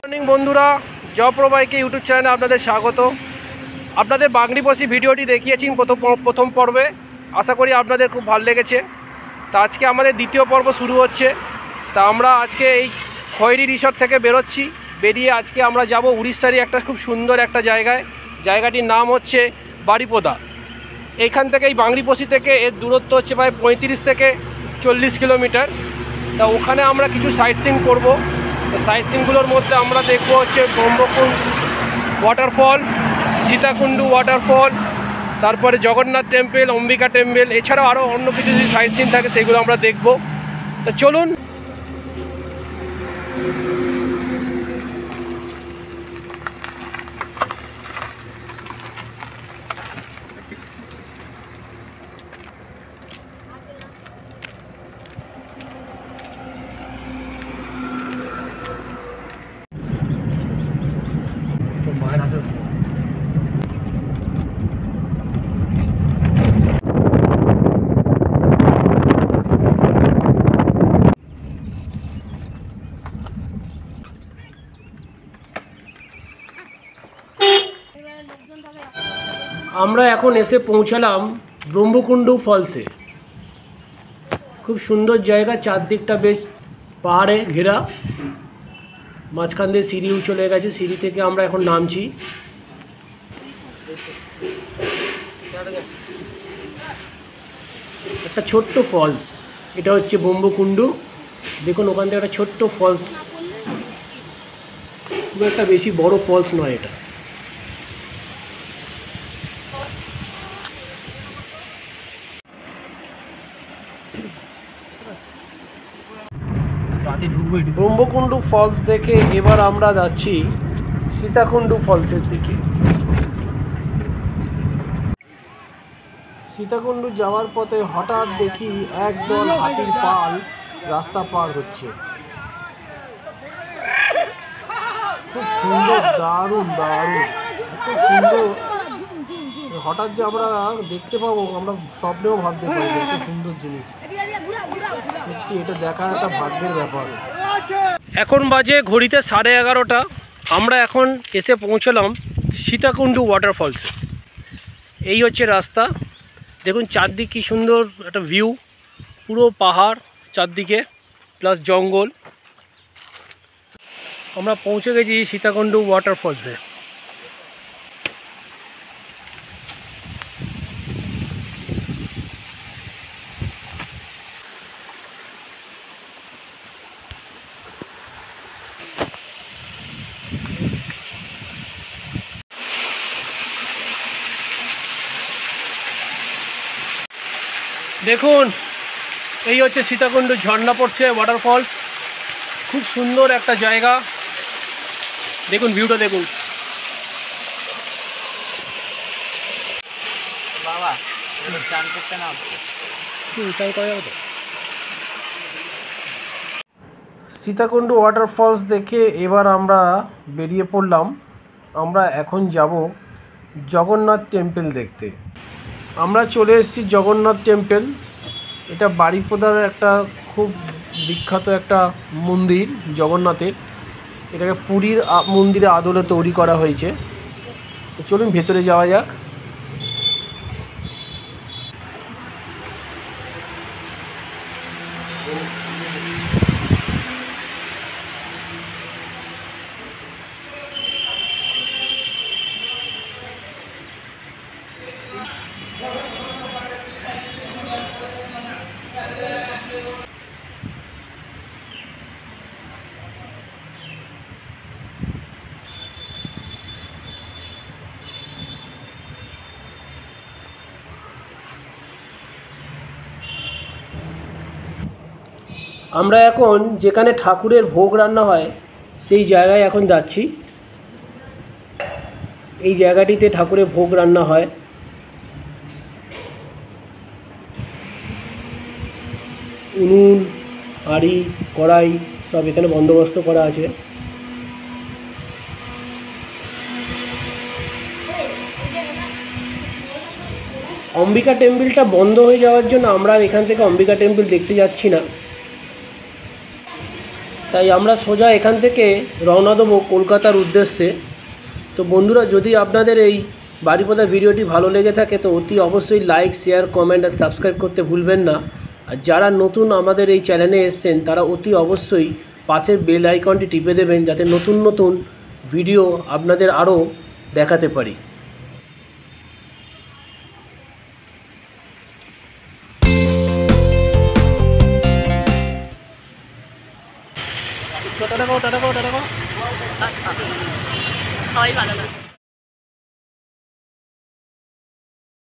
Morning বন্ধুরা, জয়প্রবাইকে YouTube চ্যানেলে আপনাদের স্বাগত। আপনাদের বাগড়িপোষি ভিডিওটি দেখিয়েছি প্রথম পর্বে। আশা করি আপনাদের খুব ভালো লেগেছে। তা আজকে আমাদের দ্বিতীয় পর্ব শুরু হচ্ছে। তা আমরা আজকে এই খয়েরি রিসর্ট থেকে বেরোচ্ছি। বেরিয়ে আজকে আমরা যাব উড়িষ্যারই একটা খুব সুন্দর একটা জায়গায়। জায়গাটির নাম হচ্ছে বারিপদা। এইখান থেকে এই বাগড়িপোষি থেকে এর দূরত্ব হচ্ছে প্রায় 35 থেকে 40 কিলোমিটার। তা ওখানে আমরা কিছু সাইট সিন করবো। সাইট সিনগুলোর মধ্যে আমরা দেখব হচ্ছে ব্রহ্মকুণ্ড ওয়াটারফল, সীতাকুণ্ড ওয়াটারফল, তারপরে জগন্নাথ টেম্পল, অম্বিকা টেম্পল, এছাড়াও আরও অন্য কিছু যদি সাইট সিন থাকে সেগুলো আমরা দেখব। তো চলুন। আমরা এখন এসে পৌঁছালাম ব্রহ্মকুণ্ড ফলসে। খুব সুন্দর জায়গা, চারদিকটা বেশ পাহাড়ে ঘেরা, মাঝখান দিয়ে সিঁড়িও চলে গেছে। সিঁড়ি থেকে আমরা এখন নামছি। একটা ছোট্ট ফলস, এটা হচ্ছে ব্রহ্মকুণ্ড। দেখুন ওখান থেকে একটা ছোট্ট ফলস, খুব একটা বেশি বড় ফলস নয় এটা। ব্রহ্মকুণ্ড ফলস দেখে এবার আমরা যাচ্ছি সীতাকুণ্ড ফলসের দিকে। সীতাকুণ্ড যাওয়ার পথে হঠাৎ দেখি একদল হাতির পাল রাস্তা পার হচ্ছে। খুব সুন্দর, দারুণ দারুণ, খুব সুন্দর। হঠাৎ যে আমরা দেখতে পাবো, আমরা স্বপ্নেও ভাবতে পারি এত সুন্দর জিনিস। সত্যি এটা দেখা একটা ভাগ্যের ব্যাপার। এখন বাজে ঘড়িতে 11:30। আমরা এখন এসে পৌঁছলাম সীতাকুণ্ড ওয়াটারফলসে। এই হচ্ছে রাস্তা। দেখুন চারদিক কি সুন্দর একটা ভিউ, পুরো পাহাড় চারদিকে প্লাস জঙ্গল। আমরা পৌঁছে গেছি সীতাকুণ্ড ওয়াটারফলসে। দেখুন এই হচ্ছে সীতাকুণ্ড, ঝর্ণা পড়ছে, ওয়াটারফলস। খুব সুন্দর একটা জায়গা। দেখুন ভিউটা দেখুন। বাবা চান করতে না চান করা যাবে তো। সীতাকুণ্ড ওয়াটারফলস দেখে এবার আমরা বেরিয়ে পড়লাম। আমরা এখন যাব জগন্নাথ টেম্পল দেখতে। আমরা চলে এসেছি জগন্নাথ টেম্পল। এটা বারিপদার একটা খুব বিখ্যাত একটা মন্দির জগন্নাথের। এটাকে পুরীর মন্দিরের আদলে তৈরি করা হয়েছে। তো চলুন ভেতরে যাওয়া যাক। আমরা এখন যেখানে ঠাকুরের ভোগ রান্না হয় সেই জায়গায় এখন যাচ্ছি। এই জায়গাটিতে ঠাকুরের ভোগ রান্না হয়। উনুন, হাঁড়ি, কড়াই সব এখানে বন্দোবস্ত করা আছে। অম্বিকা টেম্পলটা বন্ধ হয়ে যাওয়ার জন্য আমরা এখান থেকে অম্বিকা টেম্পল দেখতে যাচ্ছি না। তাই আমরা সোজা এখান থেকে রওনা দেবো কলকাতার উদ্দেশ্যে। তো বন্ধুরা, যদি আপনাদের এই বারিপদা ভিডিওটি ভালো লেগে থাকে তো অতি অবশ্যই লাইক, শেয়ার, কমেন্ট আর সাবস্ক্রাইব করতে ভুলবেন না। আর যারা নতুন আমাদের এই চ্যানেলে এসেছেন তারা অতি অবশ্যই পাশের বেল আইকনটি টিপে দেবেন, যাতে নতুন নতুন ভিডিও আপনাদের আরও দেখাতে পারি।